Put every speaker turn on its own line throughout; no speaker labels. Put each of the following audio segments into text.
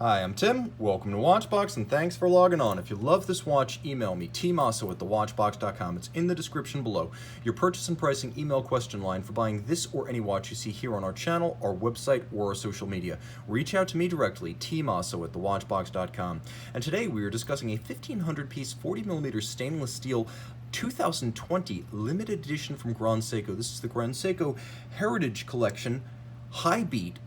Hi, I'm Tim. Welcome to WatchBox, and thanks for logging on. If you love this watch, email me, tmosso@thewatchbox.com. It's in the description below. Your purchase and pricing email question line for buying this or any watch you see here on our channel, our website, or our social media. Reach out to me directly, tmosso@thewatchbox.com. And today we are discussing a 1500-piece 40mm stainless steel 2020 limited edition from Grand Seiko. This is the Grand Seiko Heritage Collection High Beat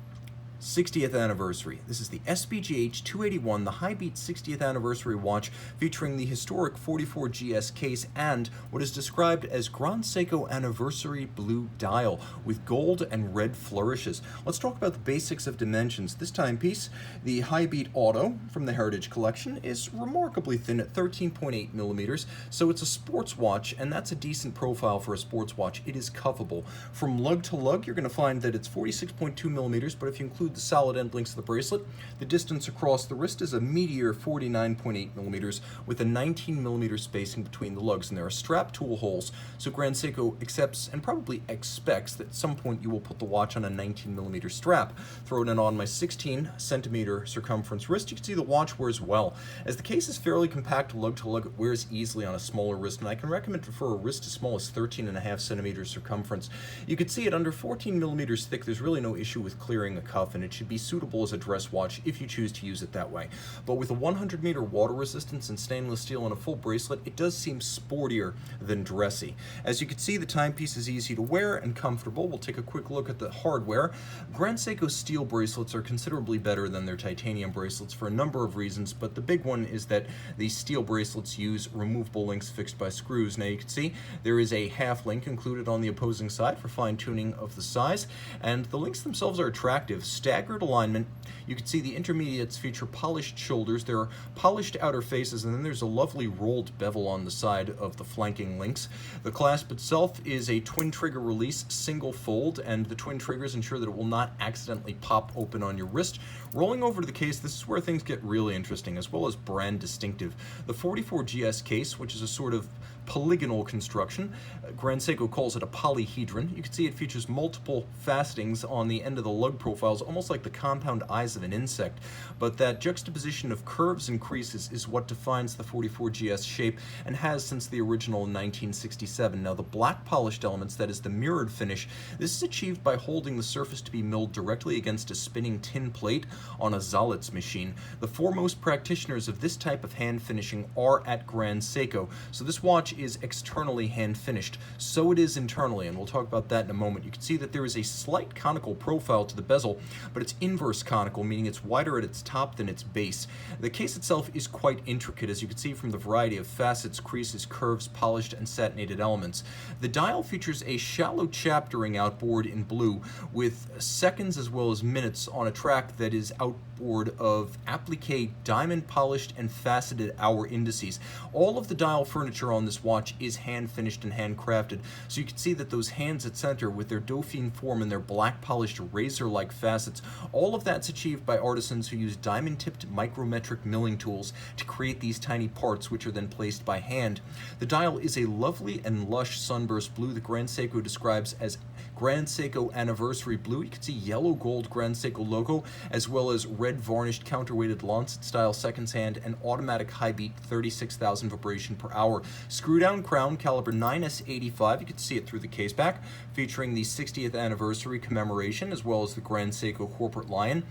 60th anniversary. This is the SBGH281, the High Beat 60th anniversary watch featuring the historic 44GS case and what is described as Grand Seiko anniversary blue dial with gold and red flourishes. Let's talk about the basics of dimensions. This timepiece, the High Beat Auto from the Heritage Collection, is remarkably thin at 13.8 millimeters, so it's a sports watch, and that's a decent profile for a sports watch. It is cuffable. From lug to lug, you're going to find that it's 46.2 millimeters, but if you include the solid end links of the bracelet, the distance across the wrist is a meteor 49.8 millimeters with a 19 millimeter spacing between the lugs, and there are strap tool holes, so Grand Seiko accepts and probably expects that at some point you will put the watch on a 19 millimeter strap. Throwing it on my 16 centimeter circumference wrist, you can see the watch wears well. As the case is fairly compact lug to lug, it wears easily on a smaller wrist, and I can recommend for a wrist as small as 13.5 centimeters circumference. You can see it under 14 millimeters thick. There's really no issue with clearing a cuff, and it should be suitable as a dress watch if you choose to use it that way. But with a 100-meter water resistance and stainless steel and a full bracelet, it does seem sportier than dressy. As you can see, the timepiece is easy to wear and comfortable. We'll take a quick look at the hardware. Grand Seiko steel bracelets are considerably better than their titanium bracelets for a number of reasons, but the big one is that these steel bracelets use removable links fixed by screws. Now you can see there is a half link included on the opposing side for fine-tuning of the size, and the links themselves are attractive. Staggered alignment. You can see the intermediates feature polished shoulders. There are polished outer faces, and then there's a lovely rolled bevel on the side of the flanking links. The clasp itself is a twin trigger release single fold, and the twin triggers ensure that it will not accidentally pop open on your wrist. Rolling over to the case, this is where things get really interesting, as well as brand distinctive. The 44GS case, which is a sort of polygonal construction. Grand Seiko calls it a polyhedron. You can see it features multiple facetings on the end of the lug profiles, almost like the compound eyes of an insect. But that juxtaposition of curves and creases is what defines the 44GS shape and has since the original in 1967. Now the black polished elements, that is the mirrored finish, this is achieved by holding the surface to be milled directly against a spinning tin plate on a Zalitz machine. The foremost practitioners of this type of hand finishing are at Grand Seiko. So this watch is externally hand finished. So it is internally, and we'll talk about that in a moment. You can see that there is a slight conical profile to the bezel, but it's inverse conical, meaning it's wider at its top than its base. The case itself is quite intricate, as you can see from the variety of facets, creases, curves, polished, and satinated elements. The dial features a shallow chaptering outboard in blue with seconds as well as minutes on a track that is outboard of applique diamond polished and faceted hour indices. All of the dial furniture on this watch is hand finished and handcrafted, so you can see that those hands at center with their Dauphine form and their black polished razor-like facets, all of that's achieved by artisans who use diamond-tipped micrometric milling tools to create these tiny parts, which are then placed by hand. The dial is a lovely and lush sunburst blue that Grand Seiko describes as Grand Seiko Anniversary Blue. You can see yellow gold Grand Seiko logo, as well as red varnished counterweighted Lancet style seconds hand and automatic high beat 36,000 vibration per hour. Screw down crown caliber 9S85. You can see it through the case back, featuring the 60th anniversary commemoration as well as the Grand Seiko corporate lion.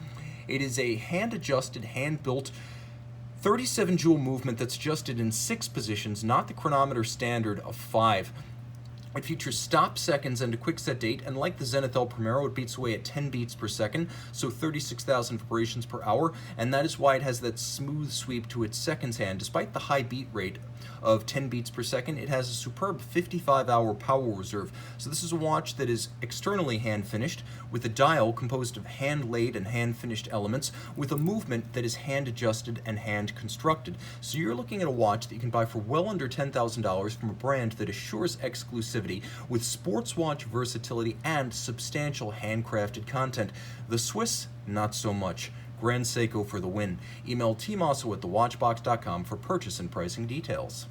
It is a hand adjusted, hand built 37 jewel movement that's adjusted in 6 positions, not the chronometer standard of 5. It features stop seconds and a quick set date, and like the Zenith El Primero, it beats away at 10 beats per second, so 36,000 vibrations per hour, and that is why it has that smooth sweep to its seconds hand. Despite the high beat rate of 10 beats per second, it has a superb 55-hour power reserve. So this is a watch that is externally hand finished, with a dial composed of hand-laid and hand-finished elements, with a movement that is hand-adjusted and hand-constructed. So you're looking at a watch that you can buy for well under $10,000 from a brand that assures exclusivity with sports watch versatility and substantial handcrafted content. The Swiss, not so much. Grand Seiko for the win. Email tmosso@thewatchbox.com for purchase and pricing details.